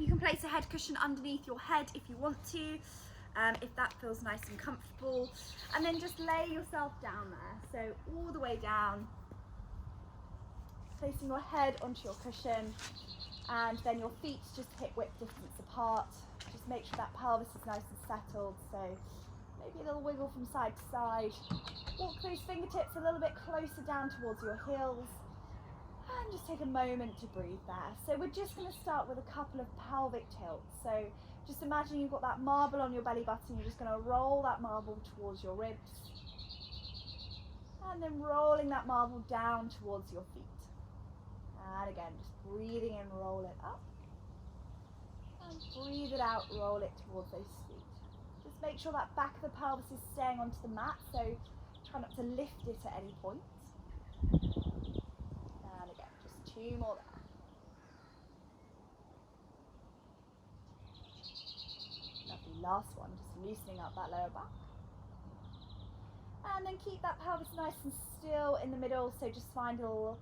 You can place a head cushion underneath your head if you want to, if that feels nice and comfortable. And then just lay yourself down there. So all the way down, placing your head onto your cushion, and then your feet just hip width distance apart. Just make sure that pelvis is nice and settled. So maybe a little wiggle from side to side. Walk those fingertips a little bit closer down towards your heels. And just take a moment to breathe there. So we're just going to start with a couple of pelvic tilts. So just imagine you've got that marble on your belly button. You're just going to roll that marble towards your ribs. And then rolling that marble down towards your feet. And again, just breathing in, roll it up. And breathe it out, roll it towards those feet. Just make sure that back of the pelvis is staying onto the mat, so try not to lift it at any point. And again, just 2 more there. Lovely, last one, just loosening up that lower back. And then keep that pelvis nice and still in the middle, so just find a little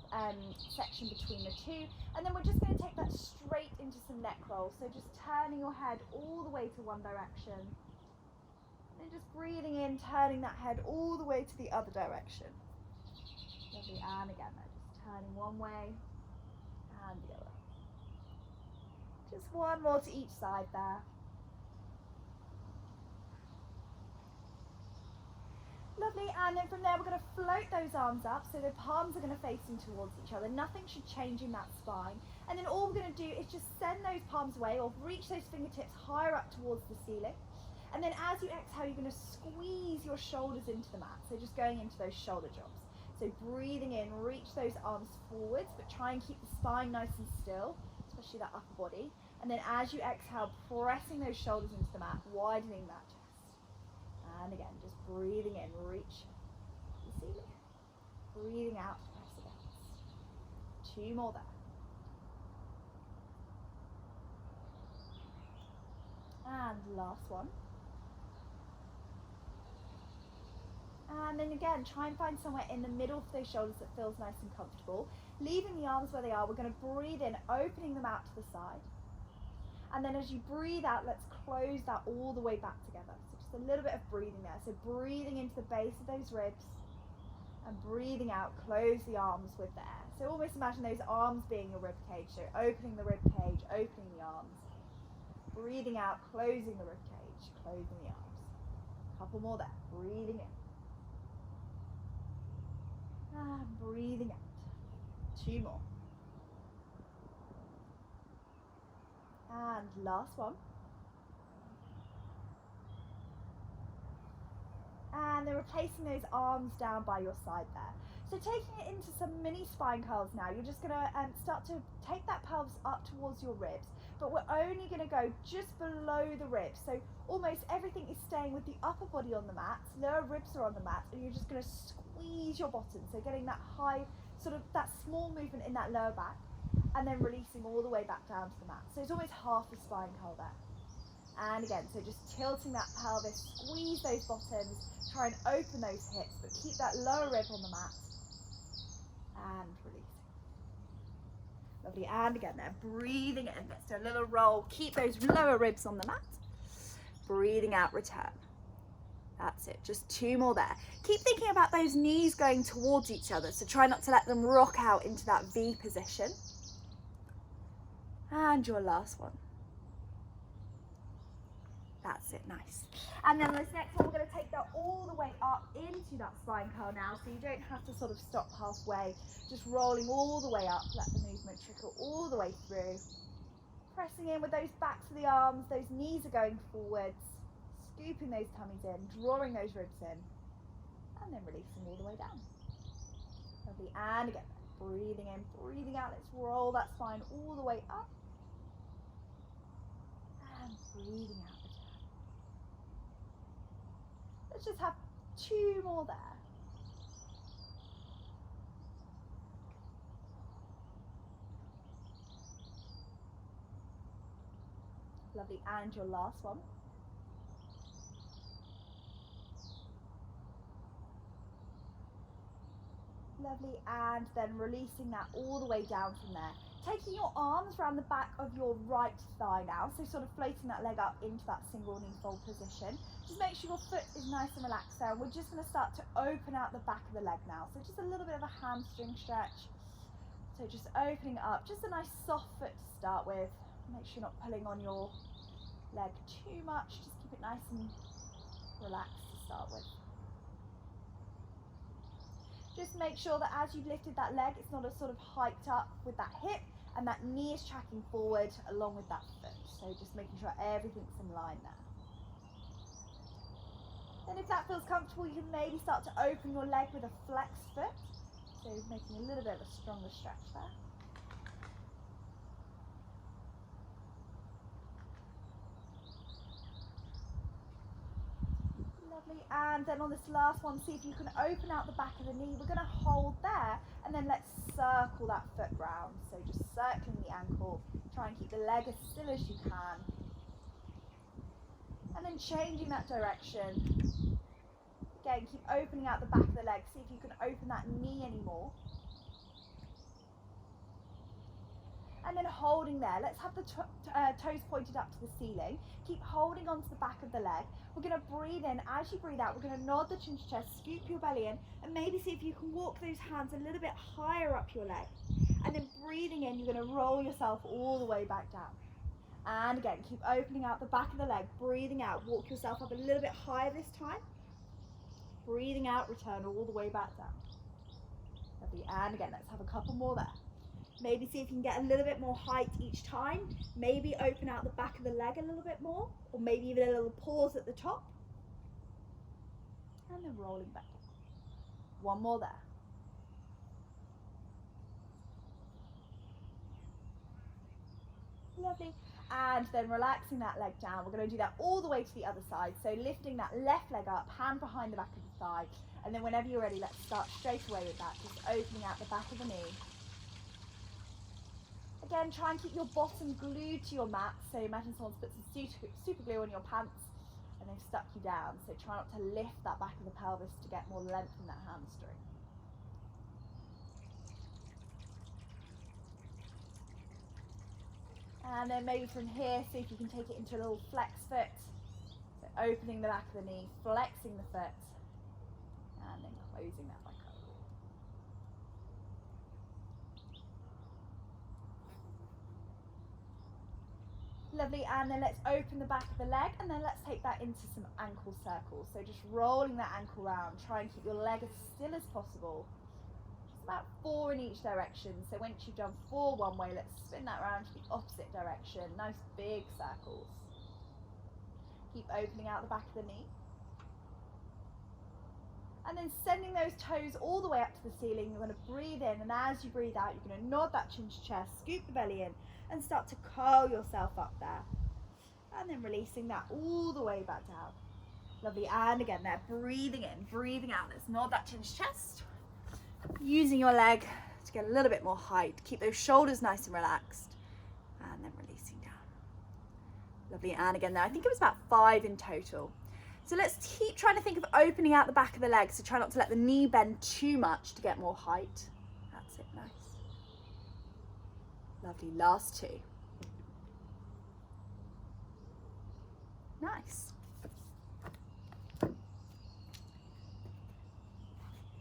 section between the two. And then we're just going to take that straight into some neck rolls, so just turning your head all the way to one direction. And then just breathing in, turning that head all the way to the other direction. Lovely, and again, just turning one way and the other. Just one more to each side there. Lovely, and then from there we're going to float those arms up, so the palms are going to face in towards each other. Nothing should change in that spine. And then all we're going to do is just send those palms away, or reach those fingertips higher up towards the ceiling. And then as you exhale, you're going to squeeze your shoulders into the mat, so just going into those shoulder drops. So breathing in, reach those arms forwards, but try and keep the spine nice and still, especially that upper body. And then as you exhale, pressing those shoulders into the mat, widening that chest. And again, just breathing in, reach the ceiling. Breathing out, press against. 2 more there. And last one. And then again, try and find somewhere in the middle for those shoulders that feels nice and comfortable. Leaving the arms where they are, we're going to breathe in, opening them out to the side. And then as you breathe out, let's close that all the way back together. So just a little bit of breathing there. So breathing into the base of those ribs and breathing out, close the arms with the air. So almost imagine those arms being your rib cage. So opening the rib cage, opening the arms. Breathing out, closing the rib cage, closing the arms. Couple more there. Breathing in. And breathing out. 2 more. And last one. And then replacing those arms down by your side there. So taking it into some mini spine curls now, you're just going to start to take that pelvis up towards your ribs, but we're only going to go just below the ribs. So almost everything is staying with the upper body on the mat, lower ribs are on the mat, and you're just going to squeeze your bottom. So getting that high, sort of that small movement in that lower back, and then releasing all the way back down to the mat. So it's almost half a spine curl there. And again, so just tilting that pelvis, squeeze those bottoms, try and open those hips, but keep that lower rib on the mat. And releasing. Lovely, and again there, breathing in, let's do a little roll, keep those lower ribs on the mat. Breathing out, return. That's it, just 2 more there. Keep thinking about those knees going towards each other, so try not to let them rock out into that V position. And your last one. That's it, nice. And then this next one, we're going to take that all the way up into that spine curl now, so you don't have to sort of stop halfway. Just rolling all the way up, let the movement trickle all the way through. Pressing in with those backs of the arms, those knees are going forwards, scooping those tummies in, drawing those ribs in, and then releasing all the way down. Lovely, and again, breathing in, breathing out, let's roll that spine all the way up, and breathing out. Let's just have 2 more there. Lovely, and your last one. Lovely, and then releasing that all the way down from there. Taking your arms around the back of your right thigh now, so sort of floating that leg up into that single knee fold position. Just make sure your foot is nice and relaxed there. We're just going to start to open out the back of the leg now. So just a little bit of a hamstring stretch. So just opening up, just a nice soft foot to start with. Make sure you're not pulling on your leg too much. Just keep it nice and relaxed to start with. Just make sure that as you've lifted that leg, it's not a sort of hiked up with that hip, and that knee is tracking forward along with that foot. So just making sure everything's in line there. Then if that feels comfortable, you can maybe start to open your leg with a flexed foot. So making a little bit of a stronger stretch there. Lovely. And then on this last one, see if you can open out the back of the knee. We're going to hold there, and then let's circle that foot round. So just circling the ankle. Try and keep the leg as still as you can. And then changing that direction. Again, keep opening out the back of the leg. See if you can open that knee anymore. And then holding there. Let's have the toes pointed up to the ceiling. Keep holding onto the back of the leg. We're going to breathe in. As you breathe out, we're going to nod the chin to chest, scoop your belly in, and maybe see if you can walk those hands a little bit higher up your leg. And then breathing in, you're going to roll yourself all the way back down. And again, keep opening out the back of the leg. Breathing out, walk yourself up a little bit higher this time. Breathing out, return all the way back down. Lovely. And again, let's have a couple more there. Maybe see if you can get a little bit more height each time. Maybe open out the back of the leg a little bit more, or maybe even a little pause at the top. And then rolling back down. One more there. Lovely. And then relaxing that leg down. We're going to do that all the way to the other side. So lifting that left leg up, hand behind the back of the thigh. And then whenever you're ready, let's start straight away with that. Just opening out the back of the knee. Again, try and keep your bottom glued to your mat. So imagine someone's put some super glue on your pants and they've stuck you down. So try not to lift that back of the pelvis to get more length in that hamstring. And then maybe from here, see if you can take it into a little flex foot. So opening the back of the knee, flexing the foot, and then closing that back up. Lovely, and then let's open the back of the leg, and then let's take that into some ankle circles. So just rolling that ankle round, try and keep your leg as still as possible. About 4 in each direction. So once you've done 4 one way, let's spin that round to the opposite direction. Nice big circles. Keep opening out the back of the knee. And then sending those toes all the way up to the ceiling. You're going to breathe in, and as you breathe out, you're going to nod that chin to chest, scoop the belly in, and start to curl yourself up there. And then releasing that all the way back down. Lovely, and again there, breathing in, breathing out. Let's nod that chin to chest. Using your leg to get a little bit more height. Keep those shoulders nice and relaxed. And then releasing down. Lovely, and again there, I think it was about 5 in total. So let's keep trying to think of opening out the back of the leg. So try not to let the knee bend too much to get more height. That's it, nice. Lovely, last 2. Nice.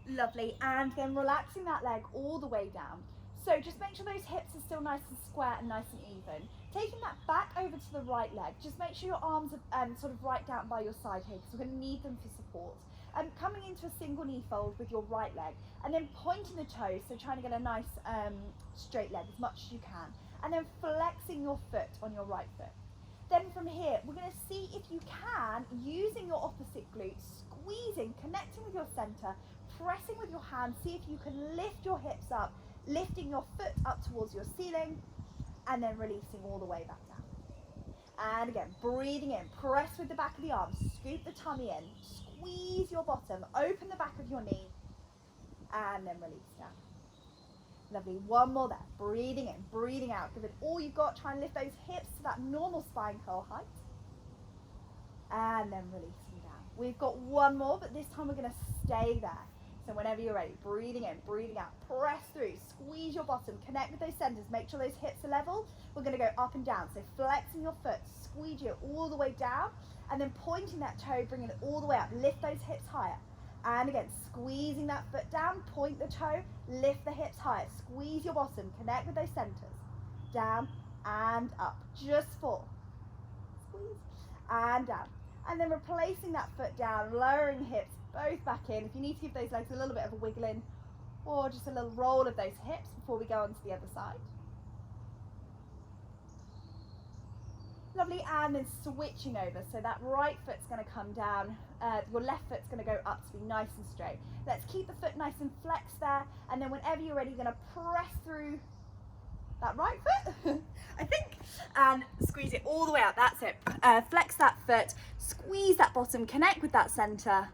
Lovely, and then relaxing that leg all the way down. So just make sure those hips are still nice and square and nice and even. Taking that back over to the right leg, just make sure your arms are sort of right down by your side here, because we're going to need them for support. Coming into a single knee fold with your right leg, and then pointing the toes, so trying to get a nice straight leg as much as you can, and then flexing your foot on your right foot. Then from here, we're going to see if you can, using your opposite glute, squeezing, connecting with your center, pressing with your hands, see if you can lift your hips up, lifting your foot up towards your ceiling, and then releasing all the way back down. And again, breathing in, press with the back of the arms, scoop the tummy in, squeeze your bottom, open the back of your knee, and then release down. Lovely, one more there, breathing in, breathing out, give it all you've got, try and lift those hips to that normal spine curl height, and then releasing down. We've got one more, but this time we're going to stay there. So whenever you're ready, breathing in, breathing out, press through, squeeze your bottom, connect with those centers, make sure those hips are level. We're going to go up and down. So flexing your foot, squeeze it all the way down, and then pointing that toe, bringing it all the way up. Lift those hips higher. And again, squeezing that foot down, point the toe, lift the hips higher. Squeeze your bottom, connect with those centers. Down and up. Just 4. Squeeze and down. And then replacing that foot down, lowering hips both back in. If you need to give those legs a little bit of a wiggle in, or just a little roll of those hips before we go on to the other side. Lovely, and then switching over. So that right foot's going to come down, your left foot's going to go up to be nice and straight. Let's keep the foot nice and flexed there, and then whenever you're ready, you're going to press through that right foot, I think, and squeeze it all the way out. That's it. Flex that foot, squeeze that bottom, connect with that center,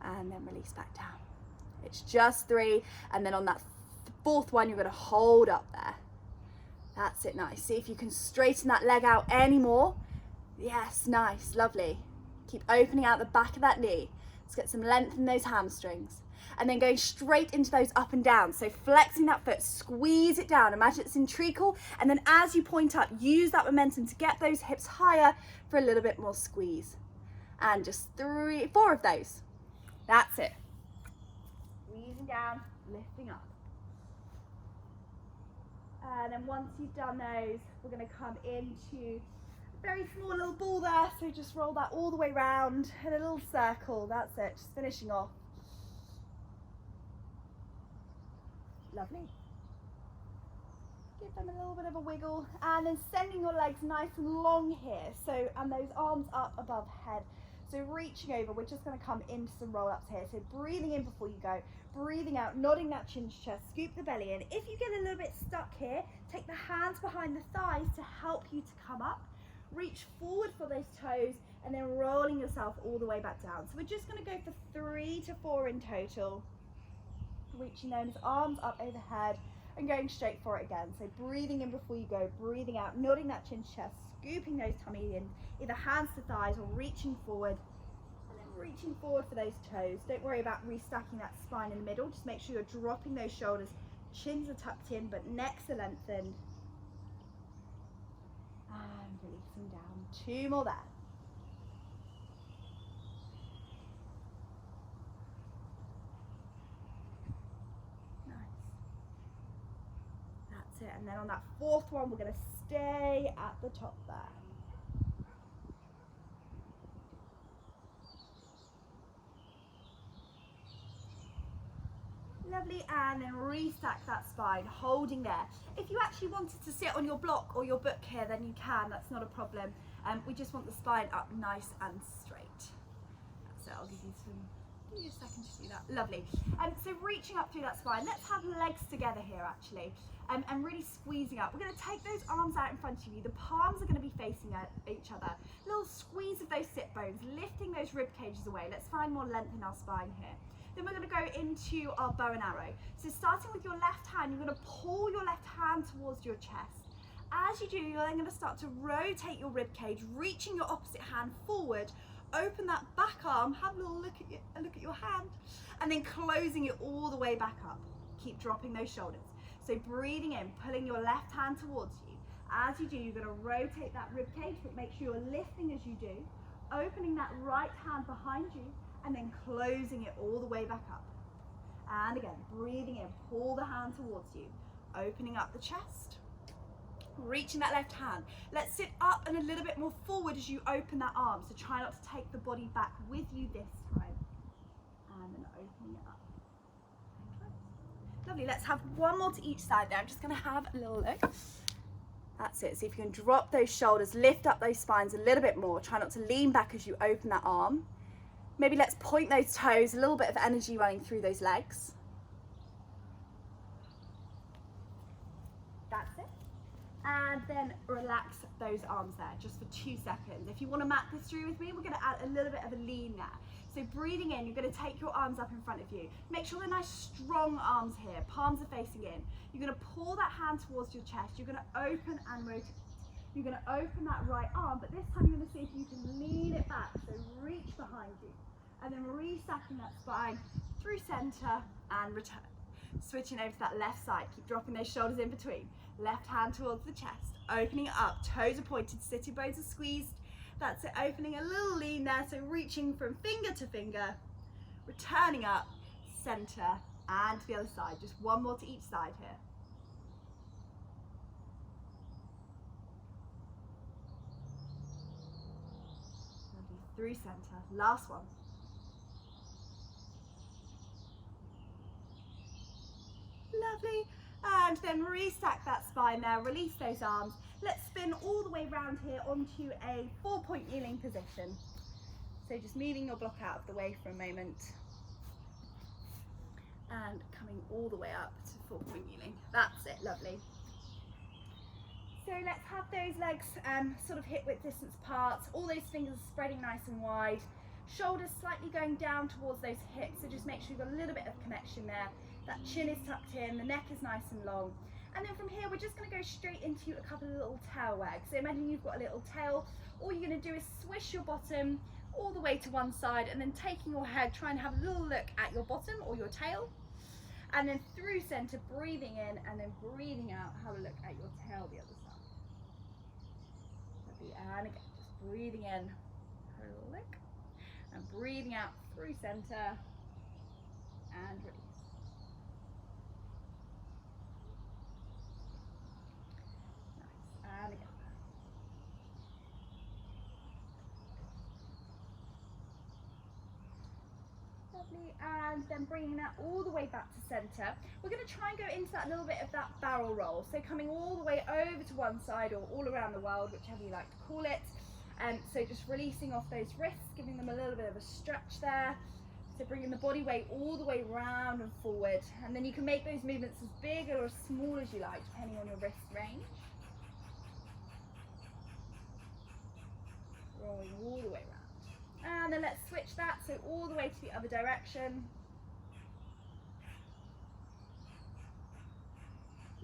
and then release back down. It's just 3, and then on that 4th one, you're going to hold up there. That's it, nice. See if you can straighten that leg out any more. Yes, nice, lovely. Keep opening out the back of that knee. Let's get some length in those hamstrings. And then going straight into those up and down. So flexing that foot, squeeze it down. Imagine it's in treacle. And then as you point up, use that momentum to get those hips higher for a little bit more squeeze. And just 3, 4 of those. That's it. Squeezing down, lifting up. And then once you've done those, we're going to come into a very small little ball there. So just roll that all the way round in a little circle. That's it, just finishing off. Lovely. Give them a little bit of a wiggle, and then sending your legs nice and long here. So, and those arms up above head. So reaching over, we're just going to come into some roll-ups here. So breathing in before you go, breathing out, nodding that chin to chest, scoop the belly in. If you get a little bit stuck here, take the hands behind the thighs to help you to come up. Reach forward for those toes, and then rolling yourself all the way back down. So we're just going to go for 3 to 4 in total. Reaching those arms up overhead and going straight for it again. So breathing in before you go, breathing out, nodding that chin to chest, scooping those tummy in, either hands to thighs or reaching forward, and then reaching forward for those toes. Don't worry about restacking that spine in the middle. Just make sure you're dropping those shoulders. Chins are tucked in, but necks are lengthened. And releasing down. 2 more there. It. And then on that 4th one, we're going to stay at the top there. Lovely, and then restack that spine, holding there. If you actually wanted to sit on your block or your book here, then you can, that's not a problem. We just want the spine up nice and straight. So I'll give you a second to do that. Lovely. So reaching up through that spine, let's have legs together here actually, and really squeezing up. We're going to take those arms out in front of you. The palms are going to be facing each other. A little squeeze of those sit bones, lifting those rib cages away. Let's find more length in our spine here. Then we're going to go into our bow and arrow. So starting with your left hand, you're going to pull your left hand towards your chest. As you do, you're then going to start to rotate your rib cage, reaching your opposite hand forward. Open that back arm, have a little look at your hand, and then closing it all the way back up. Keep dropping those shoulders. So breathing in, pulling your left hand towards you. As you do, you're going to rotate that rib cage, but make sure you're lifting as you do. Opening that right hand behind you, and then closing it all the way back up. And again, breathing in, pull the hand towards you. Opening up the chest. Reaching that left hand. Let's sit up and a little bit more forward as you open that arm. So try not to take the body back with you this time. And then opening it up. Lovely, let's have one more to each side there. I'm just going to have a little look. That's it. See if you can drop those shoulders, lift up those spines a little bit more. Try not to lean back as you open that arm. Maybe let's point those toes, a little bit of energy running through those legs. That's it. And then relax those arms there just for 2 seconds. If you want to map this through with me, we're going to add a little bit of a lean there. So breathing in, you're going to take your arms up in front of you. Make sure they're nice strong arms here. Palms are facing in. You're going to pull that hand towards your chest. You're going to open and rotate. You're going to open that right arm, but this time you're going to see if you can lean it back. So reach behind you. And then restacking that spine, through center and return. Switching over to that left side, keep dropping those shoulders in between. Left hand towards the chest, opening it up, toes are pointed, sitting bones are squeezed. That's it, opening a little lean there, so reaching from finger to finger, returning up, center, and to the other side. Just one more to each side here. Lovely, through center, last one. Lovely, and then restack that spine there, release those arms. Let's spin all the way around here onto a 4-point kneeling position. So just moving your block out of the way for a moment. And coming all the way up to 4-point kneeling. That's it, lovely. So let's have those legs sort of hip width distance apart. All those fingers spreading nice and wide. Shoulders slightly going down towards those hips, so just make sure you've got a little bit of connection there. That chin is tucked in, the neck is nice and long. And then from here, we're just going to go straight into a couple of little tail wags. So imagine you've got a little tail. All you're going to do is swish your bottom all the way to one side, and then taking your head, try and have a little look at your bottom or your tail. And then through center, breathing in and then breathing out, have a look at your tail the other side. Lovely, and again, just breathing in, have a little look, and breathing out through center, and release. And again. Lovely, and then bringing that all the way back to center. We're going to try and go into that little bit of that barrel roll. So coming all the way over to one side or all around the world, whichever you like to call it. So just releasing off those wrists, giving them a little bit of a stretch there. So bringing the body weight all the way round and forward. And then you can make those movements as big or as small as you like, depending on your wrist range. Rolling all the way around. And then let's switch that, so all the way to the other direction.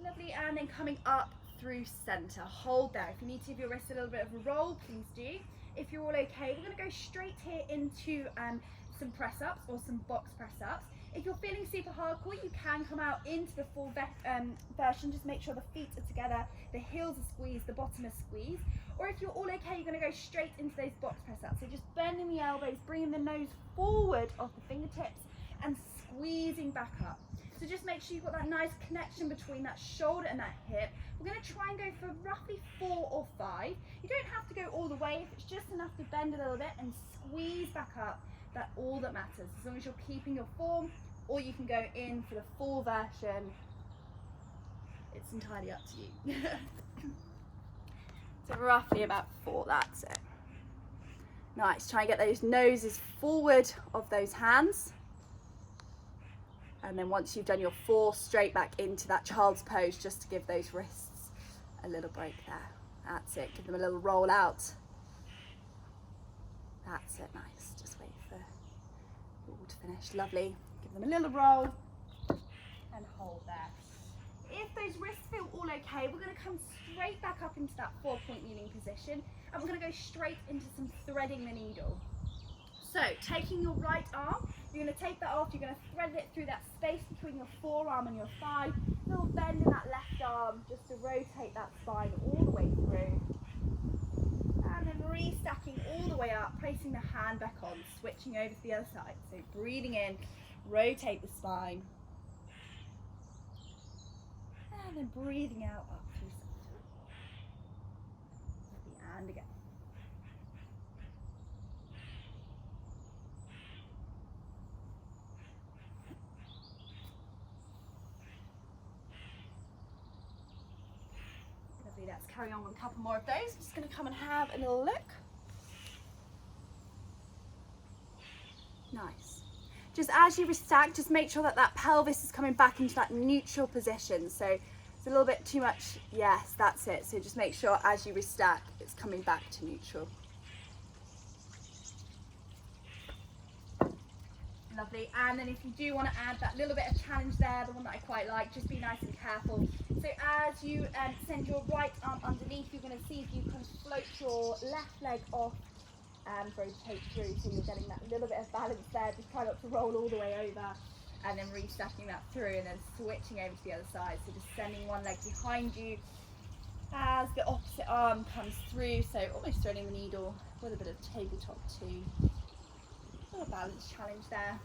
Lovely, and then coming up through center. Hold there. If you need to give your wrist a little bit of a roll, please do. If you're all okay, we're going to go straight here into some press ups or some box press ups. If you're feeling super hardcore, you can come out into the full version. Just make sure the feet are together, the heels are squeezed, the bottom is squeezed. Or if you're all okay, you're going to go straight into those box press ups. So just bending the elbows, bringing the nose forward of the fingertips and squeezing back up. So just make sure you've got that nice connection between that shoulder and that hip. We're going to try and go for roughly 4 or 5. You don't have to go all the way. If it's just enough to bend a little bit and squeeze back up, that's all that matters. As long as you're keeping your form, or you can go in for the full version. It's entirely up to you. So roughly about 4, that's it. Nice, try and get those noses forward of those hands. And then once you've done your 4, straight back into that child's pose, just to give those wrists a little break there. That's it, give them a little roll out. That's it, nice. Just wait for it all to finish, lovely. Give them a little roll and hold there. If those wrists feel all okay, we're going to come straight back up into that 4-point kneeling position, and we're going to go straight into some threading the needle. So taking your right arm, you're going to take that off, you're going to thread it through that space between your forearm and your thigh, little bend in that left arm just to rotate that spine all the way through. And then restacking all the way up, placing the hand back on, switching over to the other side. So breathing in, rotate the spine. And then breathing out up through center. And again. Lovely, let's carry on with a couple more of those. I'm just going to come and have a little look. Nice. Just as you restack, just make sure that that pelvis is coming back into that neutral position. So it's a little bit too much. Yes, that's it. So just make sure as you restack, it's coming back to neutral. Lovely. And then if you do want to add that little bit of challenge there, the one that I quite like, just be nice and careful. So as you send your right arm underneath, you're going to see if you can float your left leg off and rotate through, so you're getting that little bit of balance there. Just try not to roll all the way over, and then restacking that through, and then switching over to the other side. So just sending one leg behind you as the opposite arm comes through, so almost threading the needle with a bit of tabletop too. A little balance challenge there.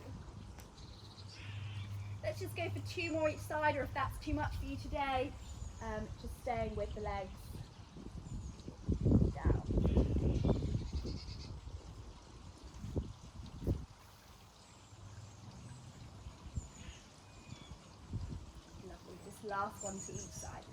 Let's just go for 2 more each side, or if that's too much for you today, just staying with the legs down. Lovely, just last one to each side.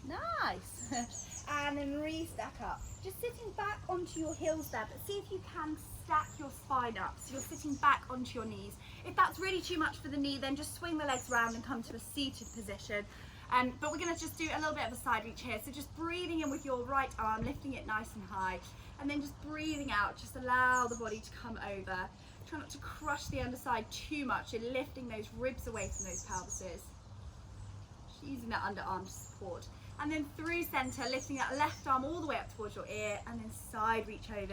Nice. And then re-stack up. Just sitting back onto your heels there, but see if you can stack your spine up. So you're sitting back onto your knees. If that's really too much for the knee, then just swing the legs around and come to a seated position. But we're going to just do a little bit of a side reach here. So just breathing in with your right arm, lifting it nice and high. And then just breathing out, just allow the body to come over. Try not to crush the underside too much. You're lifting those ribs away from those pelvises. Just using that underarm to support. And then through center, lifting that left arm all the way up towards your ear, and then side reach over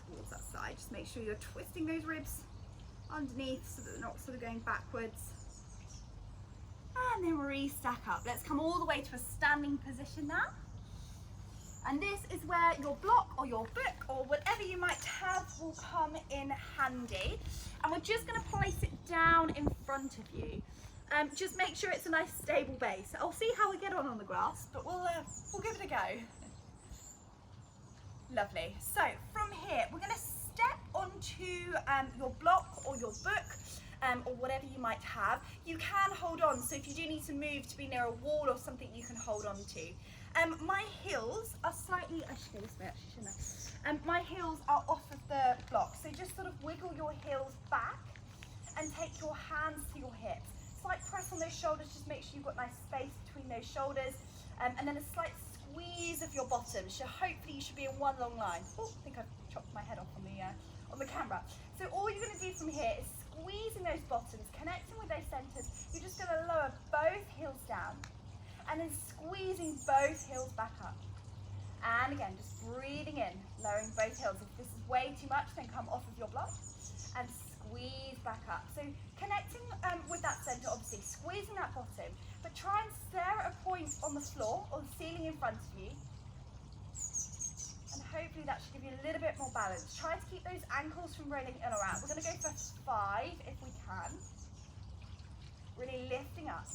towards that side. Just make sure you're twisting those ribs underneath so that they're not sort of going backwards. And then re-stack up. Let's come all the way to a standing position now. And this is where your block or your book or whatever you might have will come in handy. And we're just going to place it down in front of you. Just make sure it's a nice stable base. I'll see how we get on the grass, but we'll give it a go. Lovely. So from here, we're going to step onto your block or your book or whatever you might have. You can hold on, so if you do need to move to be near a wall or something, you can hold on to. My heels are slightly, I should go this way actually, shouldn't I? My heels are off of the block, so just sort of wiggle your heels back and take your hands to your hips. Slight press on those shoulders, just make sure you've got nice space between those shoulders, and then a slight squeeze of your bottoms. So hopefully you should be in one long line. Oh, I think I've chopped my head off on the camera. So all you're going to do from here is squeezing those bottoms, connecting with those centers. You're just going to lower both heels down, and then squeezing both heels back up. And again, just breathing in, lowering both heels. If this is way too much, then come off of your block and squeeze back up. So connecting with that center, obviously squeezing that bottom, but try and stare at a point on the floor or the ceiling in front of you, and hopefully that should give you a little bit more balance. Try to keep those ankles from rolling in or out. We're going to go for 5 if we can. Really lifting up.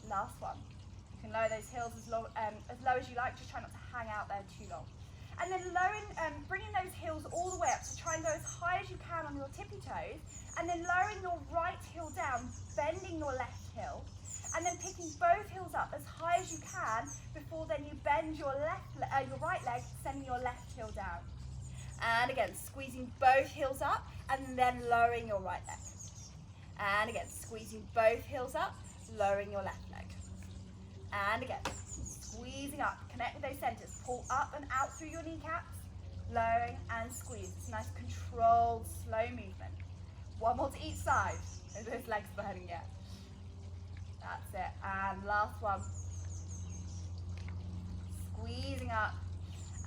Last one. You can lower those heels as low as you like, just try not to hang out there too long. And then lowering, bringing those heels all the way up, so try and go as high as you can on your tippy toes, and then lowering your right heel down, bending your left heel, and then picking both heels up as high as you can before then you bend your right leg, sending your left heel down. And again, squeezing both heels up, and then lowering your right leg. And again, squeezing both heels up, lowering your left leg. And again, squeezing up, connect with those centers, pull up and out through your kneecaps, lowering and squeeze. It's a nice controlled, slow movement. One more to each side. Are those legs burning yet? That's it. And last one. Squeezing up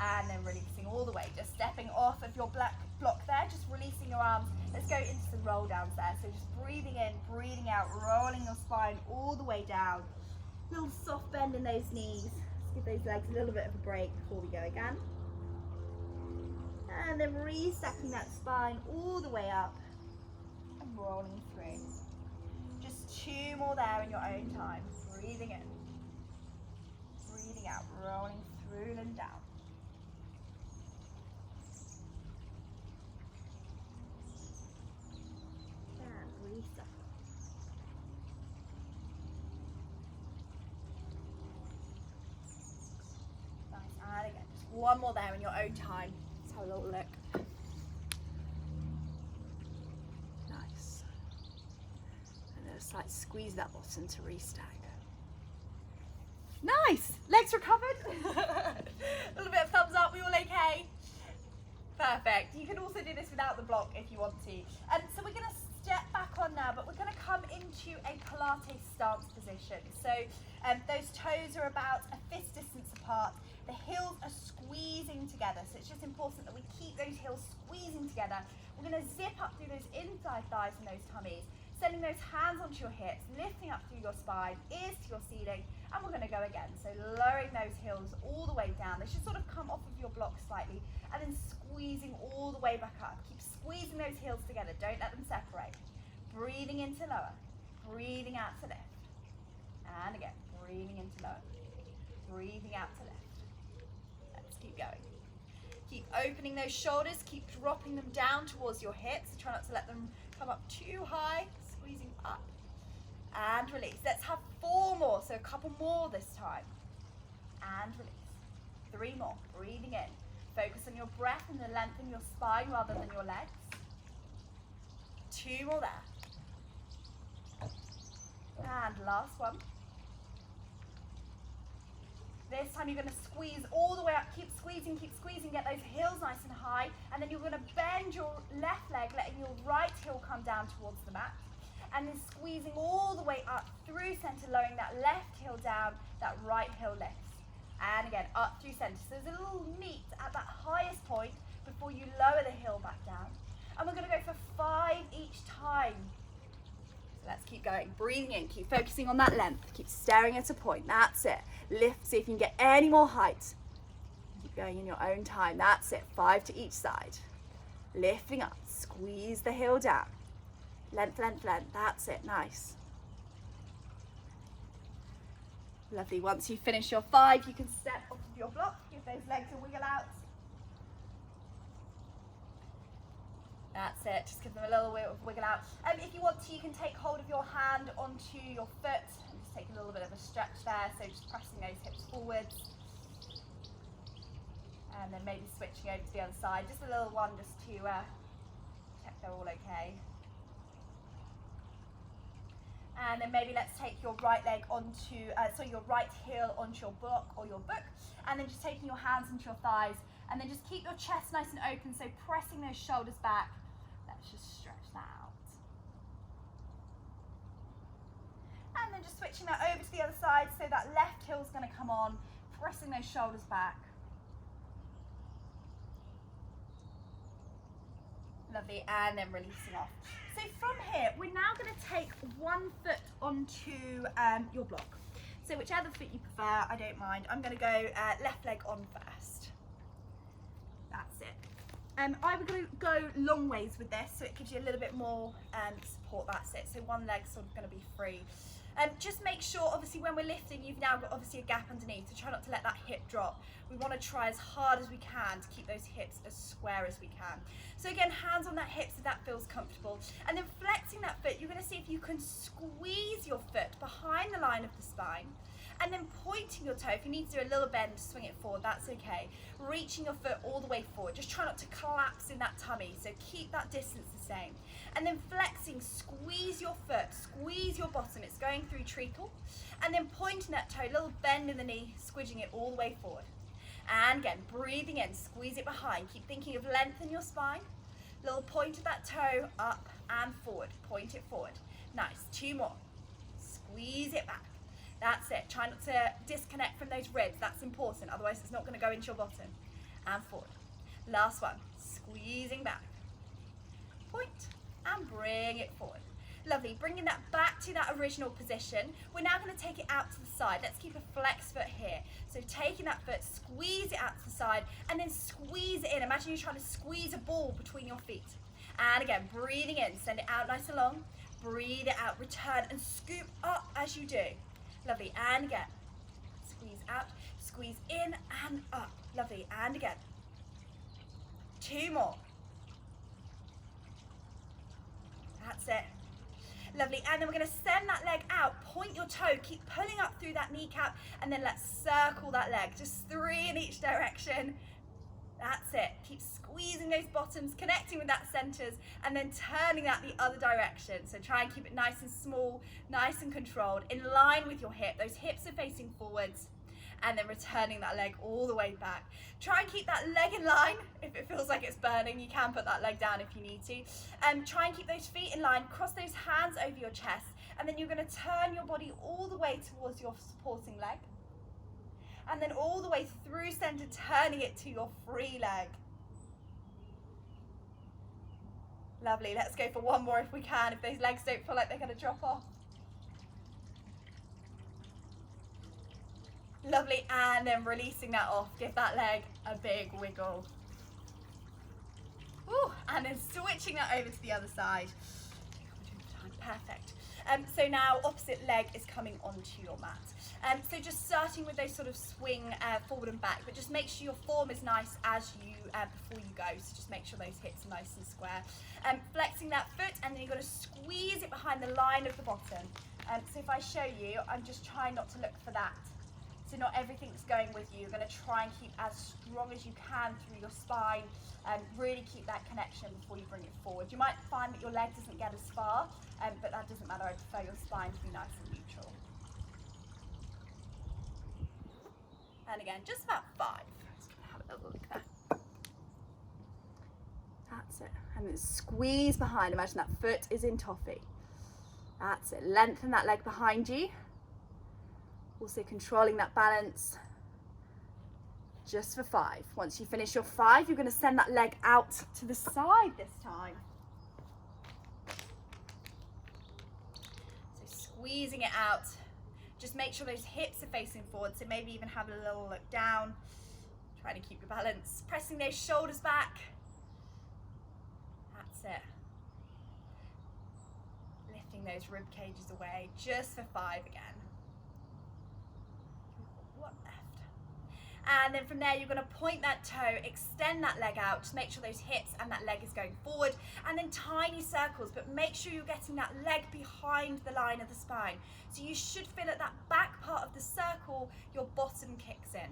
and then releasing all the way. Just stepping off of your block there, just releasing your arms. Let's go into some roll downs there. So just breathing in, breathing out, rolling your spine all the way down. Little soft bend in those knees. Let's give those legs a little bit of a break before we go again. And then re-stacking that spine all the way up and rolling through. Just 2 more there in your own time. Breathing in, breathing out, rolling through and down. And reset. Nice, and again, just 1 more there in your own time. Let's have a little look. Nice. And then just like squeeze that bottom to restack. Nice! Legs recovered. A little bit of thumbs up, we all okay? Perfect. You can also do this without the block if you want to. So we're going to step back on now, but we're going to come into a Pilates stance position. So those toes are about a fist distance apart. The heels are squeezing together, so it's just important that we keep those heels squeezing together. We're going to zip up through those inside thighs and those tummies, sending those hands onto your hips, lifting up through your spine, ears to your ceiling, and we're going to go again. So lowering those heels all the way down. They should sort of come off of your block slightly, and then squeezing all the way back up. Keep squeezing those heels together. Don't let them separate. Breathing in to lower. Breathing out to lift. And again, breathing in to lower. Breathing out to lift. Let's keep going. Keep opening those shoulders. Keep dropping them down towards your hips. Try not to let them come up too high. Squeezing up. And release. Let's have 4 more. So a couple more this time. And release. 3 more. Breathing in. Focus on your breath and the length in your spine rather than your legs. 2 more there. And last one. This time you're going to squeeze all the way up. Keep squeezing, get those heels nice and high. And then you're going to bend your left leg, letting your right heel come down towards the mat. And then squeezing all the way up through center, lowering that left heel down, that right heel lifts. And again, up through center. So there's a little meet at that highest point before you lower the heel back down. And we're going to go for 5 each time. So let's keep going. Breathing in, keep focusing on that length. Keep staring at a point. That's it. Lift, see if you can get any more height. Keep going in your own time. That's it. 5 to each side. Lifting up. Squeeze the heel down. Length, length, length. That's it. Nice. Lovely. Once you finish your 5, you can step off of your block. Give those legs a wiggle out. That's it. Just give them a little wiggle out. If you want to, you can take hold of your hand onto your foot and just take a little bit of a stretch there. So just pressing those hips forwards. And then maybe switching over to the other side. Just a little one just to check they're all okay. And then maybe let's take your right leg onto, your right heel onto your block or your book. And then just taking your hands into your thighs. And then just keep your chest nice and open. So pressing those shoulders back. Let's just stretch that out. And then just switching that over to the other side. So that left heel is going to come on. Pressing those shoulders back. Lovely. And then releasing off. So from here, we're now going to take one foot onto your block. So whichever foot you prefer, I don't mind. I'm going to go left leg on first. That's it. I would go long ways with this, so it gives you a little bit more support. That's it. So one leg's sort of going to be free. Just make sure, obviously, when we're lifting, you've now got obviously a gap underneath, so try not to let that hip drop. We want to try as hard as we can to keep those hips as square as we can. So again, hands on that hip so that feels comfortable. And then flexing that foot, you're going to see if you can squeeze your foot behind the line of the spine. And then pointing your toe. If you need to do a little bend, swing it forward, that's okay. Reaching your foot all the way forward. Just try not to collapse in that tummy, so keep that distance the same. And then flexing, squeeze your foot, squeeze your bottom. It's going through treacle. And then pointing that toe, little bend in the knee, squidging it all the way forward. And again, breathing in, squeeze it behind. Keep thinking of length in your spine. Little point of that toe, up and forward. Point it forward. Nice, 2 more. Squeeze it back. That's it. Try not to disconnect from those ribs. That's important. Otherwise, it's not going to go into your bottom. And forward. Last one. Squeezing back. Point. And bring it forward. Lovely. Bringing that back to that original position. We're now going to take it out to the side. Let's keep a flex foot here. So taking that foot, squeeze it out to the side, and then squeeze it in. Imagine you're trying to squeeze a ball between your feet. And again, breathing in. Send it out nice and long. Breathe it out. Return and scoop up as you do. Lovely, and again. Squeeze out, squeeze in and up. Lovely, and again. 2 more. That's it. Lovely, and then we're going to send that leg out. Point your toe, keep pulling up through that kneecap, and then let's circle that leg. Just 3 in each direction. That's it. Keep squeezing those bottoms, connecting with that centers, and then turning that the other direction. So try and keep it nice and small, nice and controlled, in line with your hip. Those hips are facing forwards. and then returning that leg all the way back. Try and keep that leg in line. If it feels like it's burning, you can put that leg down if you need to. Try and keep those feet in line, cross those hands over your chest, and then you're going to turn your body all the way towards your supporting leg, and then all the way through center, turning it to your free leg. Lovely. Let's go for one more if we can, if those legs don't feel like they're going to drop off. Lovely, and then releasing that off. Give that leg a big wiggle. Ooh, and then switching that over to the other side. Perfect. So now opposite leg is coming onto your mat. So just starting with those sort of swing forward and back, but just make sure your form is nice as you before you go. So just make sure those hips are nice and square. Flexing that foot, and then you're going to squeeze it behind the line of the bottom. So if I show you, I'm just trying not to look for that. So not everything's going with you. You're going to try and keep as strong as you can through your spine, and really keep that connection before you bring it forward. You might find that your leg doesn't get as far, but that doesn't matter. I prefer your spine to be nice and neutral. And again, just about 5. Just going to have a little look there. That's it. And then squeeze behind. Imagine that foot is in toffee. That's it. Lengthen that leg behind you. Also controlling that balance. Just for 5. Once you finish your 5, you're going to send that leg out to the side this time. So squeezing it out. Just make sure those hips are facing forward, so maybe even have a little look down. Trying to keep your balance. Pressing those shoulders back. That's it. Lifting those rib cages away, just for 5 again. One left. And then from there, you're going to point that toe, extend that leg out, just make sure those hips and that leg is going forward, and then tiny circles, but make sure you're getting that leg behind the line of the spine. So you should feel at that back part of the circle, your bottom kicks in.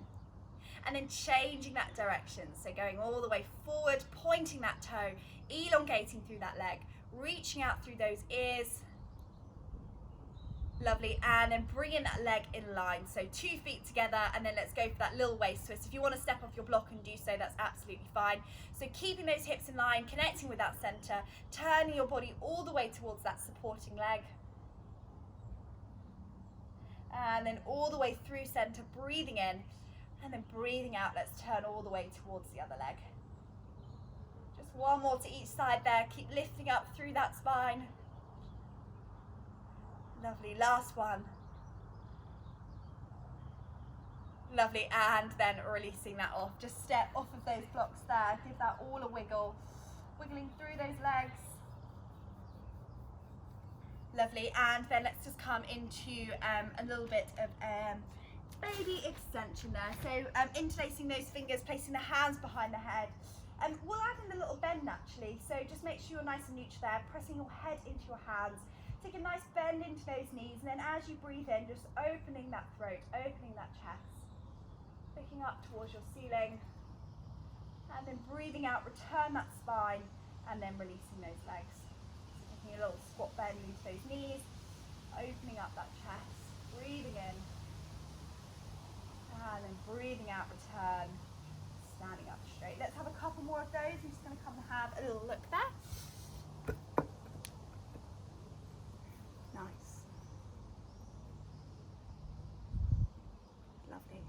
And then changing that direction, so going all the way forward, pointing that toe, elongating through that leg, reaching out through those ears. Lovely, and then bringing that leg in line, so 2 feet together, and then let's go for that little waist twist. If you want to step off your block and do so, that's absolutely fine. So keeping those hips in line, connecting with that center, turning your body all the way towards that supporting leg, and then all the way through center, breathing in, and then breathing out. Let's turn all the way towards the other leg. Just one more to each side there. Keep lifting up through that spine. Lovely, last one. Lovely, and then releasing that off. Just step off of those blocks there. Give that all a wiggle. Wiggling through those legs. Lovely, and then let's just come into a little bit of baby extension there. So interlacing those fingers, placing the hands behind the head. We'll add in a little bend actually. So just make sure you're nice and neutral there, pressing your head into your hands. Take a nice bend into those knees, and then as you breathe in, just opening that throat, opening that chest, looking up towards your ceiling, and then breathing out, return that spine, and then releasing those legs. So taking a little squat bend into those knees, opening up that chest, breathing in, and then breathing out, return, standing up straight. Let's have a couple more of those. I'm just going to come and have a little look there. Nice. Lovely.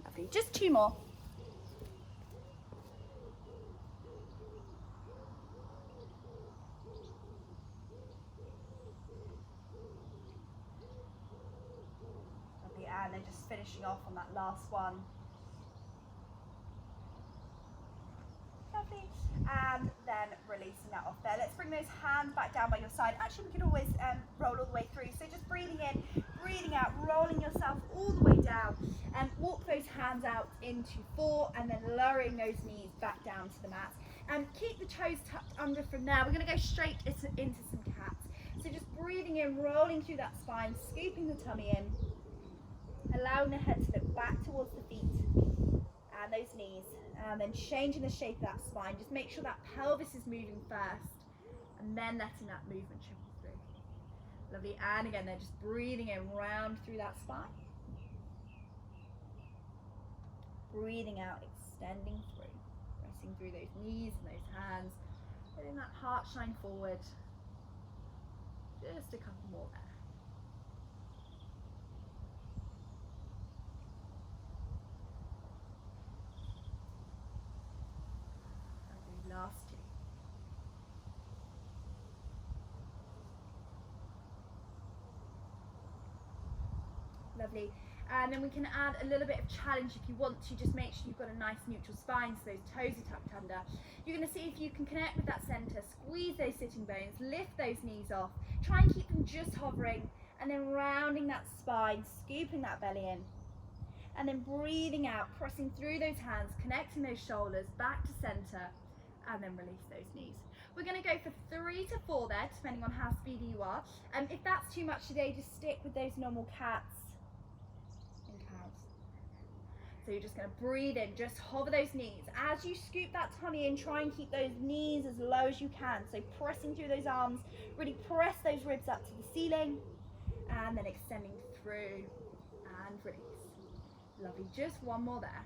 Lovely. Just 2 more. Lovely. And then just finishing off on that last one. Lovely, and then releasing that off there. Let's bring those hands back down by your side. Actually, we can always roll all the way through. So just breathing in, breathing out, rolling yourself all the way down, and walk those hands out into 4, and then lowering those knees back down to the mat. And keep the toes tucked under from there. We're going to go straight into some cats. So just breathing in, rolling through that spine, scooping the tummy in, allowing the head to look back towards the feet and those knees. And then changing the shape of that spine. Just make sure that pelvis is moving first, and then letting that movement trickle through. Lovely, and again, they're just breathing in, round through that spine. Breathing out, extending through, pressing through those knees and those hands, letting that heart shine forward. Just a couple more there. Lovely, last two. Lovely. And then we can add a little bit of challenge if you want to. Just make sure you've got a nice neutral spine so those toes are tucked under. You're going to see if you can connect with that center, squeeze those sitting bones, lift those knees off, try and keep them just hovering, and then rounding that spine, scooping that belly in, and then breathing out, pressing through those hands, connecting those shoulders back to center, and then release those knees. We're going to go for 3 to 4 there, depending on how speedy you are. If that's too much today, just stick with those normal cats. So you're just going to breathe in, just hover those knees. As you scoop that tummy in, try and keep those knees as low as you can. So pressing through those arms, really press those ribs up to the ceiling, and then extending through and release. Lovely, just one more there.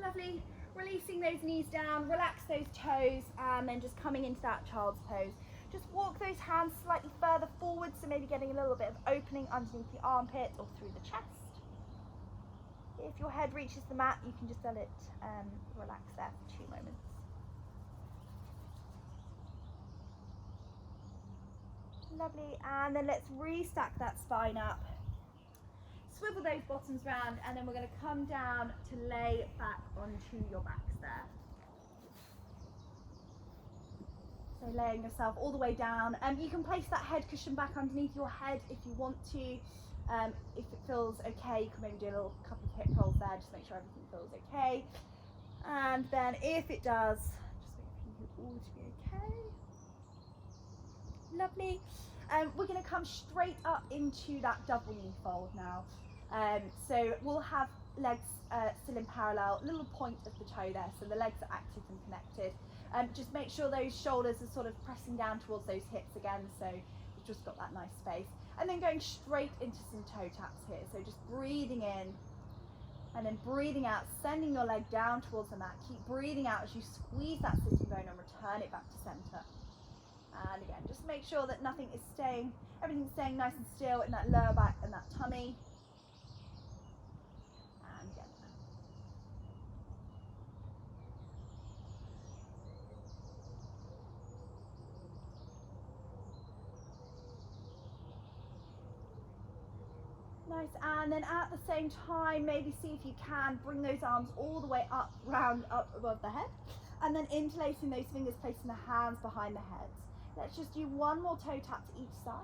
Lovely, releasing those knees down, relax those toes, and then just coming into that child's pose. Just walk those hands slightly further forward, so maybe getting a little bit of opening underneath the armpit or through the chest. If your head reaches the mat, you can just let it relax there for 2 moments. Lovely, and then let's restack that spine up. Swivel those bottoms round, and then we're going to come down to lay back onto your backs there. So laying yourself all the way down. You can place that head cushion back underneath your head if you want to. If it feels okay, you can maybe do a little couple of hip rolls there, just make sure everything feels okay. And then if it does, just wait for you all to be okay. Lovely. We're going to come straight up into that double knee fold now. So we'll have legs still in parallel, little point of the toe there, so the legs are active and connected. Just make sure those shoulders are sort of pressing down towards those hips again, so you've just got that nice space. And then going straight into some toe taps here, so just breathing in and then breathing out, sending your leg down towards the mat. Keep breathing out as you squeeze that sitting bone and return it back to center. And again, just make sure that everything's staying nice and still in that lower back and that tummy. And again. Nice, and then at the same time, maybe see if you can bring those arms all the way up, round up above the head, and then interlacing those fingers, placing the hands behind the head. Let's just do one more toe tap to each side.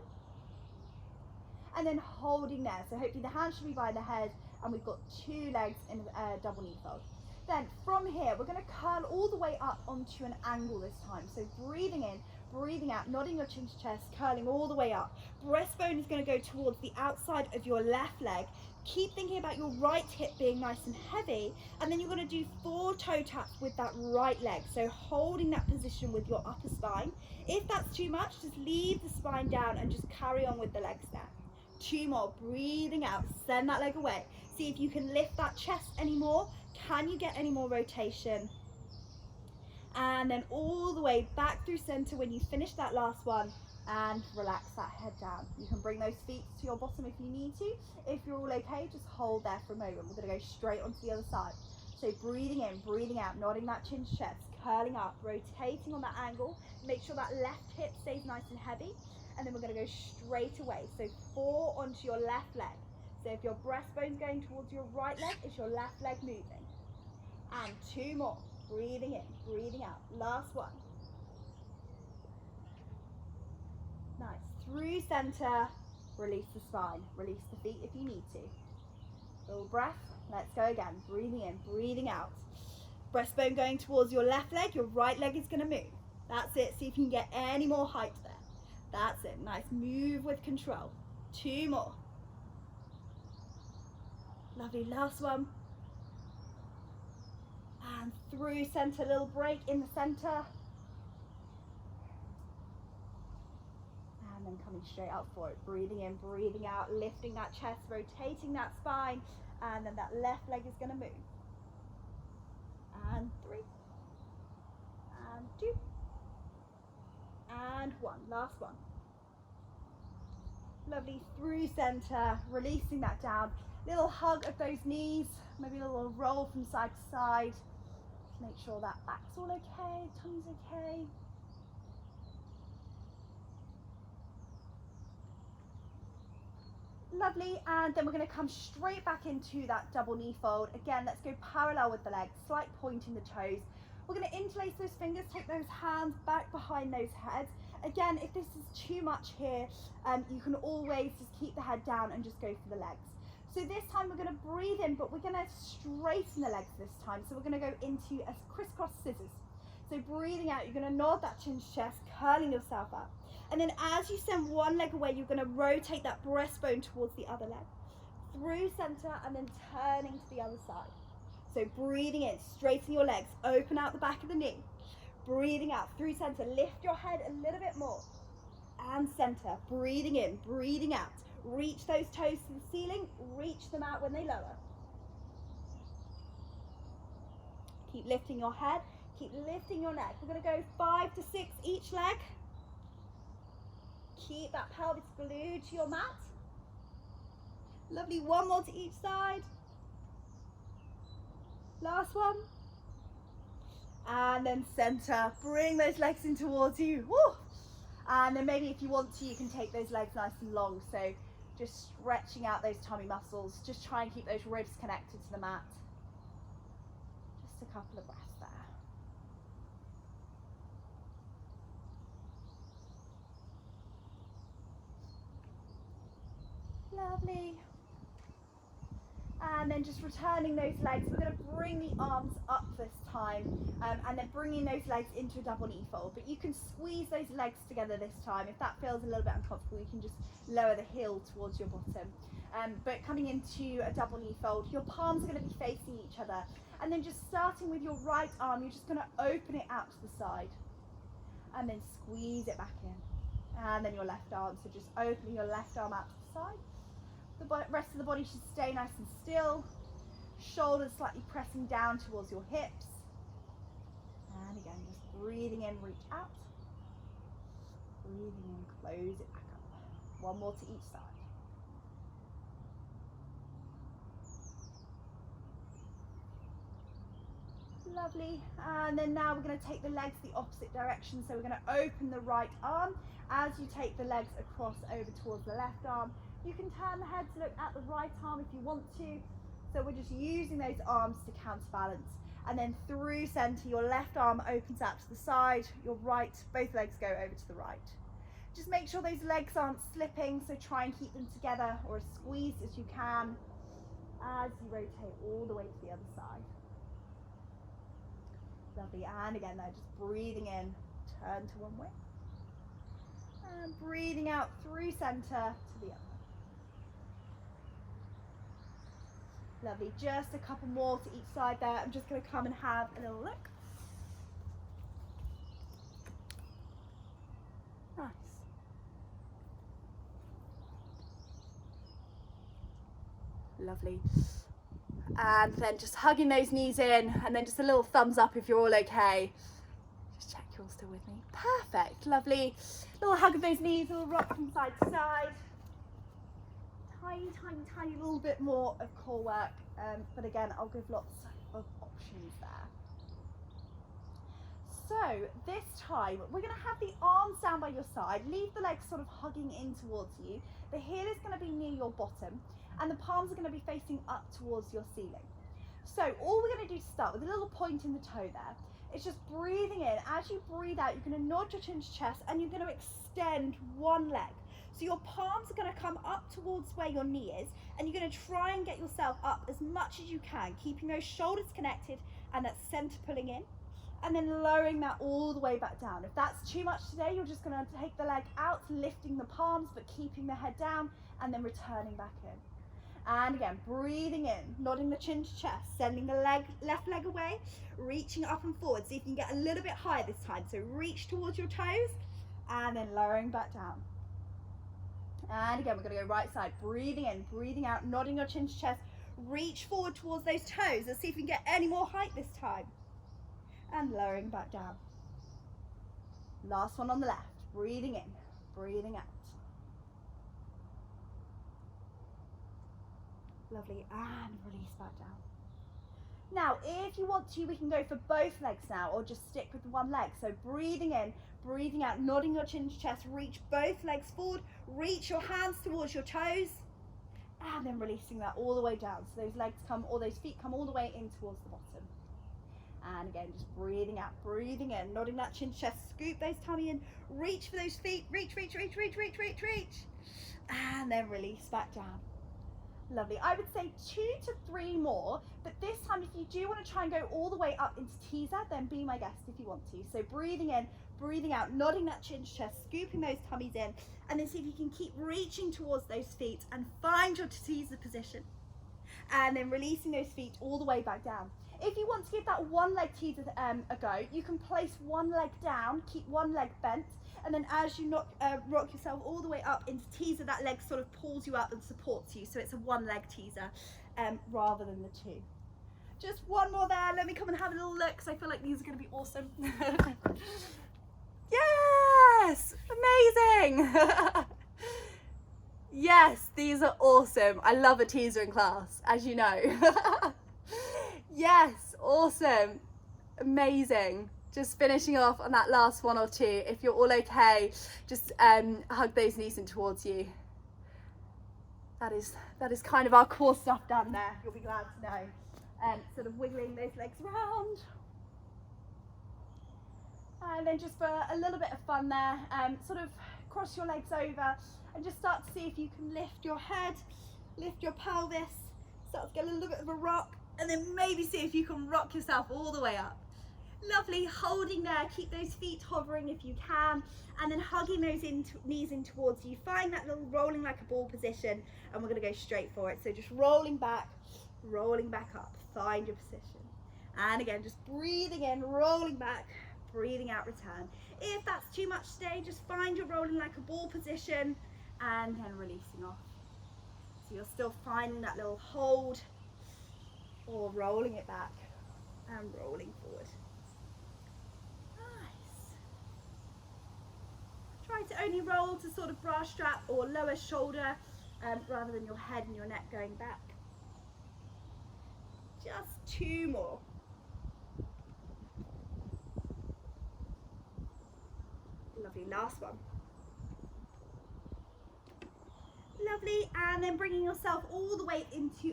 And then holding there. So hopefully the hands should be by the head, and we've got 2 legs in a double knee fold. Then from here, we're going to curl all the way up onto an angle this time. So breathing in, breathing out, nodding your chin to chest, curling all the way up. Breastbone is going to go towards the outside of your left leg. Keep thinking about your right hip being nice and heavy, and then you're going to do 4 toe taps with that right leg. So holding that position with your upper spine. If that's too much, just leave the spine down and just carry on with the legs there. 2 more, breathing out, send that leg away. See if you can lift that chest anymore. Can you get any more rotation? And then all the way back through center when you finish that last one, and relax that head down. You can bring those feet to your bottom if you need to. If you're all okay, just hold there for a moment. We're going to go straight onto the other side. So breathing in, breathing out, nodding that chin to chest, curling up, rotating on that angle. Make sure that left hip stays nice and heavy. And then we're going to go straight away. So 4 onto your left leg. So if your breastbone's going towards your right leg, it's your left leg moving. And 2 more. Breathing in, breathing out. Last one. Nice. Through center, release the spine. Release the feet if you need to. Little breath. Let's go again. Breathing in, breathing out. Breastbone going towards your left leg. Your right leg is going to move. That's it. See if you can get any more height there. That's it. Nice. Move with control. 2 more. Lovely. Last one. And through center, little break in the center. And then coming straight up for it. Breathing in, breathing out, lifting that chest, rotating that spine. And then that left leg is going to move. And 3. And 2. And 1. Last one. Lovely. Through center, releasing that down. Little hug of those knees. Maybe a little roll from side to side. Just make sure that back's all okay, tummy's okay. Lovely, and then we're going to come straight back into that double knee fold. Again, let's go parallel with the legs, slight point in the toes. We're going to interlace those fingers, take those hands back behind those heads. Again, if this is too much here, you can always just keep the head down and just go for the legs. So this time we're going to breathe in, but we're going to straighten the legs this time. So we're going to go into a crisscross scissors. So breathing out, you're going to nod that chin to chest, curling yourself up. And then as you send one leg away, you're going to rotate that breastbone towards the other leg. Through center and then turning to the other side. So breathing in, straighten your legs, open out the back of the knee. Breathing out through center, lift your head a little bit more. And center, breathing in, breathing out. Reach those toes to the ceiling, reach them out when they lower. Keep lifting your head, keep lifting your neck. We're going to go 5 to 6 each leg. Keep that pelvis glued to your mat. Lovely, one more to each side. Last one. And then center, bring those legs in towards you. Woo! And then maybe if you want to, you can take those legs nice and long. So just stretching out those tummy muscles. Just try and keep those ribs connected to the mat. Just a couple of breaths there. Lovely. And then just returning those legs, we're going to bring the arms up this time, and then bringing those legs into a double knee fold. But you can squeeze those legs together this time. If that feels a little bit uncomfortable, you can just lower the heel towards your bottom. But coming into a double knee fold, your palms are going to be facing each other. And then just starting with your right arm, you're just going to open it out to the side. And then squeeze it back in. And then your left arm, so just opening your left arm out to the side. The rest of the body should stay nice and still. Shoulders slightly pressing down towards your hips. And again, just breathing in, reach out. Breathing in, close it back up. One more to each side. Lovely. And then now we're going to take the legs the opposite direction. So we're going to open the right arm. As you take the legs across over towards the left arm, you can turn the head to look at the right arm if you want to. So we're just using those arms to counterbalance. And then through center, your left arm opens out to the side, your right, both legs go over to the right. Just make sure those legs aren't slipping, so try and keep them together or as squeezed as you can as you rotate all the way to the other side. Lovely, and again there, just breathing in, turn to one way. And breathing out through center to the other. Lovely, just a couple more to each side there. I'm just going to come and have a little look. Nice. Lovely. And then just hugging those knees in, and then just a little thumbs up if you're all okay. Just check you're all still with me. Perfect, lovely. Little hug of those knees, a little rock from side to side. Tiny little bit more of core work, but again, I'll give lots of options there. So this time, we're going to have the arms down by your side, leave the legs sort of hugging in towards you. The heel is going to be near your bottom, and the palms are going to be facing up towards your ceiling. So all we're going to do to start with a little point in the toe there. It's just breathing in. As you breathe out, you're going to nod your chin to chest, and you're going to extend one leg. So your palms are going to come up towards where your knee is, and you're going to try and get yourself up as much as you can, keeping those shoulders connected and that center pulling in, and then lowering that all the way back down. If that's too much today, you're just going to take the leg out, lifting the palms, but keeping the head down, and then returning back in. And again, breathing in, nodding the chin to chest, sending the left leg away, reaching up and forward. See if you can get a little bit higher this time. So reach towards your toes and then lowering back down. And again, we're going to go right side, breathing in, breathing out, nodding your chin to chest, reach forward towards those toes. Let's see if we can get any more height this time. And lowering back down. Last one on the left, breathing in, breathing out. Lovely, and release back down. Now, if you want to, we can go for both legs now, or just stick with one leg. So breathing in, breathing out, nodding your chin to chest, reach both legs forward, reach your hands towards your toes, and then releasing that all the way down. So those legs come, or those feet come all the way in towards the bottom. And again, just breathing out, breathing in, nodding that chin to chest, scoop those tummy in, reach for those feet, reach, reach, reach, reach, reach, reach, reach, and then release back down. Lovely. I would say 2 to 3 more, but this time if you do want to try and go all the way up into teaser, then be my guest if you want to. So breathing in, breathing out, nodding that chin to chest, scooping those tummies in, and then see if you can keep reaching towards those feet and find your teaser position. And then releasing those feet all the way back down. If you want to give that one leg teaser a go, you can place one leg down, keep one leg bent, and then as you rock yourself all the way up into teaser, that leg sort of pulls you up and supports you. So it's a one leg teaser rather than the 2. Just one more there. Let me come and have a little look because I feel like these are going to be awesome. Yes, amazing. Yes, these are awesome. I love a teaser in class, as you know. Yes, awesome, amazing. Just finishing off on that last 1 or 2. If you're all okay, just hug those knees in towards you. That is kind of our core stuff done there, you'll be glad to know. Sort of wiggling those legs around. And then just for a little bit of fun there, sort of cross your legs over and just start to see if you can lift your head, lift your pelvis, start to get a little bit of a rock, and then maybe see if you can rock yourself all the way up. Lovely, holding there, keep those feet hovering if you can, and then hugging those knees in towards you. Find that little rolling like a ball position, and we're going to go straight for it. So just rolling back up, find your position. And again, just breathing in, rolling back, breathing out, return. If that's too much today, just find your rolling like a ball position, and then releasing off. So you're still finding that little hold, or rolling it back and rolling forward. Nice. Try to only roll to sort of bra strap or lower shoulder rather than your head and your neck going back. Just 2 more. Lovely, last one. Lovely, and then bringing yourself all the way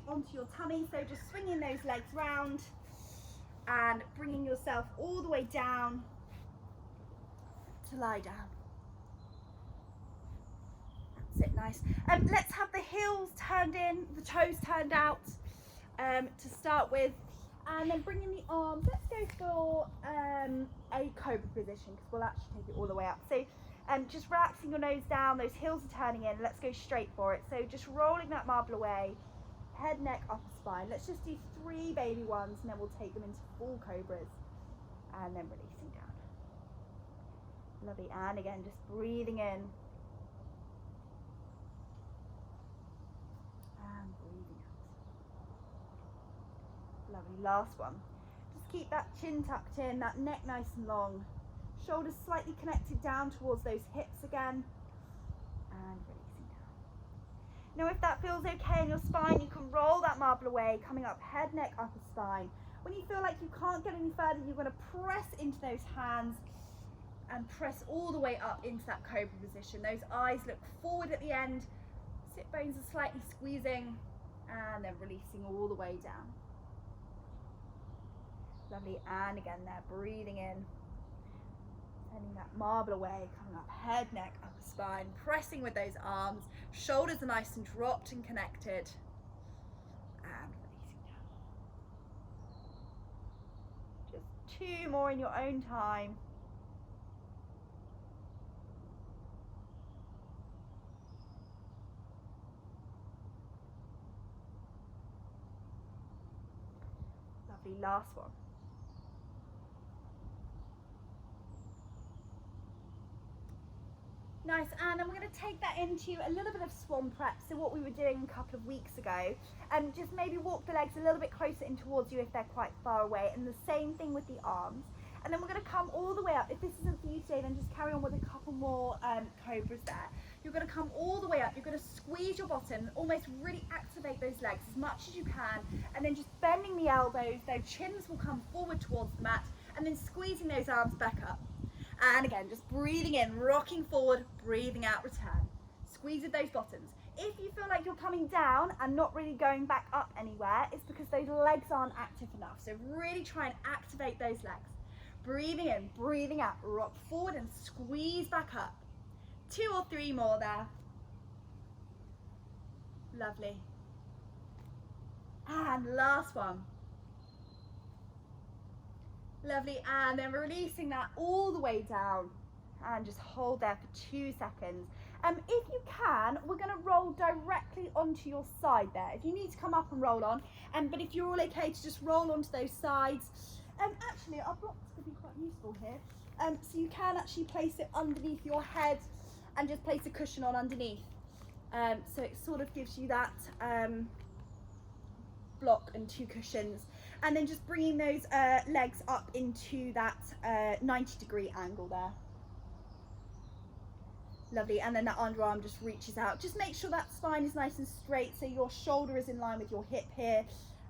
onto your tummy. So just swinging those legs round and bringing yourself all the way down to lie down. That's it, nice. Let's have the heels turned in, the toes turned out to start with, and then bringing the arms. Let's go for a cobra position because we'll actually take it all the way up. So just relaxing your nose down, those heels are turning in. Let's go straight for it. So just rolling that marble away, head, neck, upper spine. Let's just do 3 baby ones and then we'll take them into full cobras and then releasing down. Lovely, and again, just breathing in and breathing out. Lovely, last one. Just keep that chin tucked in, that neck nice and long. Shoulders slightly connected down towards those hips again, and releasing down. Now if that feels okay in your spine, you can roll that marble away, coming up head, neck, upper spine. When you feel like you can't get any further, you're going to press into those hands and press all the way up into that cobra position. Those eyes look forward at the end, sit bones are slightly squeezing, and then releasing all the way down. Lovely, and again there, breathing in. Sending that marble away, coming up head, neck, upper spine, pressing with those arms, shoulders are nice and dropped and connected, and releasing down. Just 2 more in your own time. Lovely, last one. Nice, and then we're going to take that into a little bit of swan prep, so what we were doing a couple of weeks ago, and just maybe walk the legs a little bit closer in towards you if they're quite far away, and the same thing with the arms. And then we're going to come all the way up. If this isn't for you today, then just carry on with a couple more cobras there. You're going to come all the way up, you're going to squeeze your bottom, almost really activate those legs as much as you can, and then just bending the elbows, their chins will come forward towards the mat, and then squeezing those arms back up. And again, just breathing in, rocking forward, breathing out, return. Squeeze with those bottoms. If you feel like you're coming down and not really going back up anywhere, it's because those legs aren't active enough. So really try and activate those legs. Breathing in, breathing out, rock forward and squeeze back up. 2 or 3 more there. Lovely. And last one. Lovely, and then releasing that all the way down, and just hold there for 2 seconds. If you can, we're going to roll directly onto your side there. If you need to come up and roll on, but if you're all okay to just roll onto those sides. Actually, our blocks could be quite useful here. So you can actually place it underneath your head and just place a cushion on underneath. So it sort of gives you that block and 2 cushions. And then just bringing those legs up into that 90-degree angle there. Lovely, and then that underarm just reaches out. Just make sure that spine is nice and straight, so your shoulder is in line with your hip here,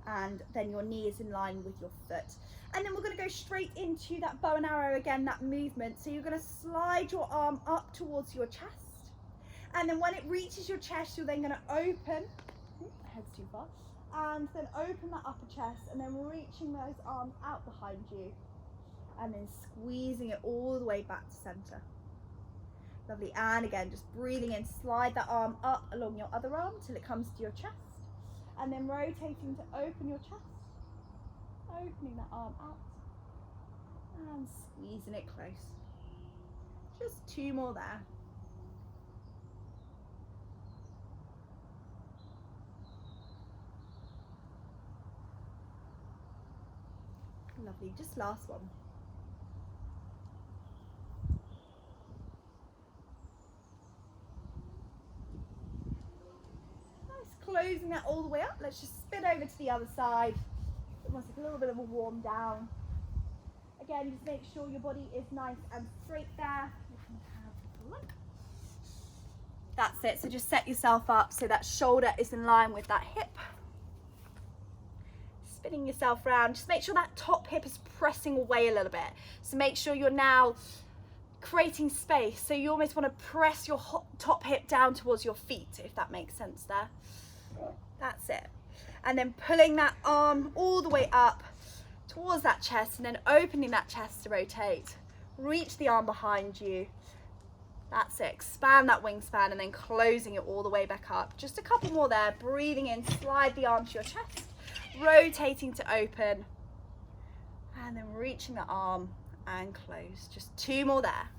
and then your knee is in line with your foot. And then we're going to go straight into that bow and arrow again, that movement. So you're going to slide your arm up towards your chest, and then when it reaches your chest, you're then going to open. My head's too far. And then open that upper chest, and then reaching those arms out behind you, and then squeezing it all the way back to center. Lovely, and again, just breathing in, slide that arm up along your other arm till it comes to your chest, and then rotating to open your chest, opening that arm out, and squeezing it close. Just 2 more there. Lovely, just last one. Nice, closing that all the way up. Let's just spin over to the other side. Almost like a little bit of a warm down. Again, just make sure your body is nice and straight there. That's it, so just set yourself up so that shoulder is in line with that hip. Spinning yourself around, just make sure that top hip is pressing away a little bit. So make sure you're now creating space. So you almost want to press your top hip down towards your feet, if that makes sense there. That's it. And then pulling that arm all the way up towards that chest, and then opening that chest to rotate. Reach the arm behind you. That's it. Expand that wingspan, and then closing it all the way back up. Just a couple more there. Breathing in, slide the arm to your chest. Rotating to open, and then reaching the arm and close. Just 2 more there.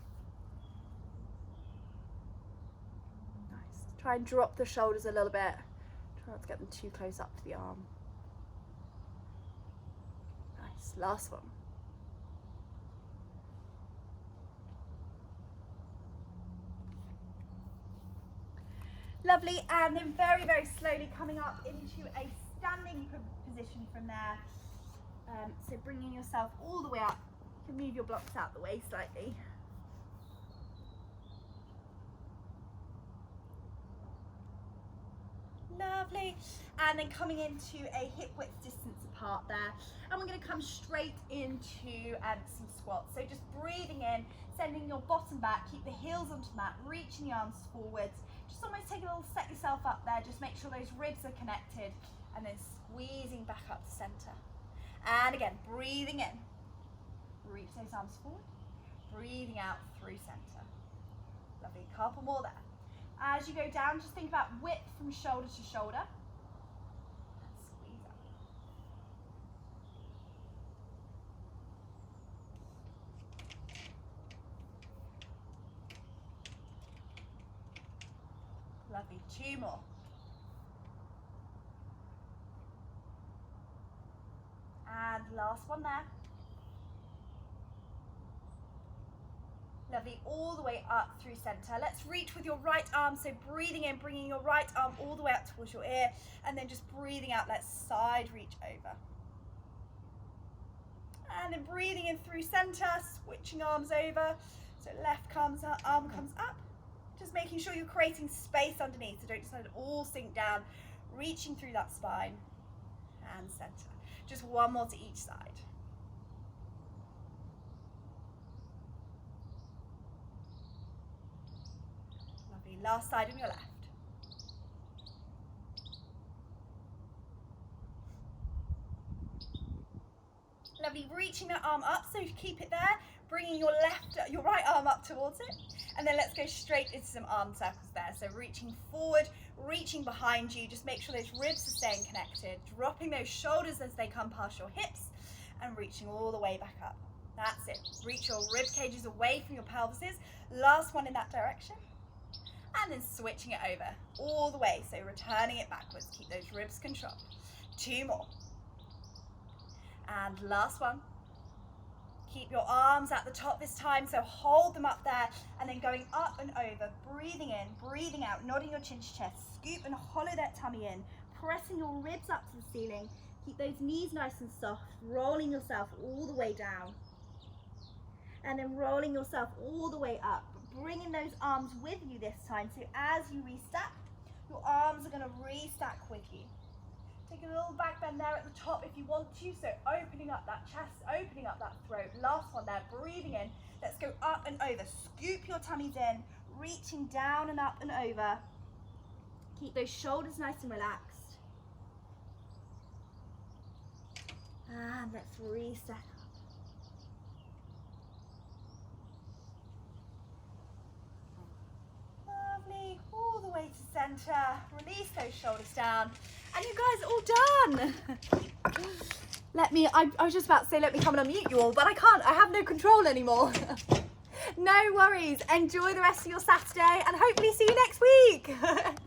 Nice. Try and drop the shoulders a little bit. Try not to get them too close up to the arm. Nice. Last one. Lovely, and then very, very slowly coming up into a standing position from there. So bringing yourself all the way up. You can move your blocks out the way slightly. Lovely, and then coming into a hip width distance apart there, and we're going to come straight into some squats. So just breathing in, sending your bottom back, keep the heels onto the mat, reaching the arms forwards. Just almost take a little, set yourself up there, just make sure those ribs are connected, and then squeezing back up to center. And again, breathing in, reach those arms forward, breathing out through center. Lovely, couple more there. As you go down, just think about width from shoulder to shoulder. Squeeze up. Lovely, 2 more. And last one there. Lovely, all the way up through center. Let's reach with your right arm, so breathing in, bringing your right arm all the way up towards your ear, and then just breathing out, let's side reach over. And then breathing in through center, switching arms over. So left comes up, arm comes up. Just making sure you're creating space underneath, so don't just let it all sink down. Reaching through that spine, and center. Just one more to each side. Lovely, last side on your left. Lovely, reaching that arm up, so keep it there. Bringing your right arm up towards it. And then let's go straight into some arm circles there. So reaching forward, reaching behind you. Just make sure those ribs are staying connected. Dropping those shoulders as they come past your hips and reaching all the way back up. That's it. Reach your rib cages away from your pelvises. Last one in that direction. And then switching it over all the way. So returning it backwards. Keep those ribs controlled. 2 more. And last one. Keep your arms at the top this time, so hold them up there, and then going up and over, breathing in, breathing out, nodding your chin to chest, scoop and hollow that tummy in, pressing your ribs up to the ceiling. Keep those knees nice and soft, rolling yourself all the way down, and then rolling yourself all the way up, bringing those arms with you this time, so as you restack, your arms are going to restack with you. Take a little back bend there at the top if you want to, so opening up that chest, opening up that throat. Last one there, breathing in. Let's go up and over. Scoop your tummies in, reaching down and up and over. Keep those shoulders nice and relaxed. And let's restack up. Lovely, all the way to center. Release those shoulders down. And you guys are all done. I was just about to say, let me come and unmute you all, but I can't, I have no control anymore. No worries, enjoy the rest of your Saturday and hopefully see you next week.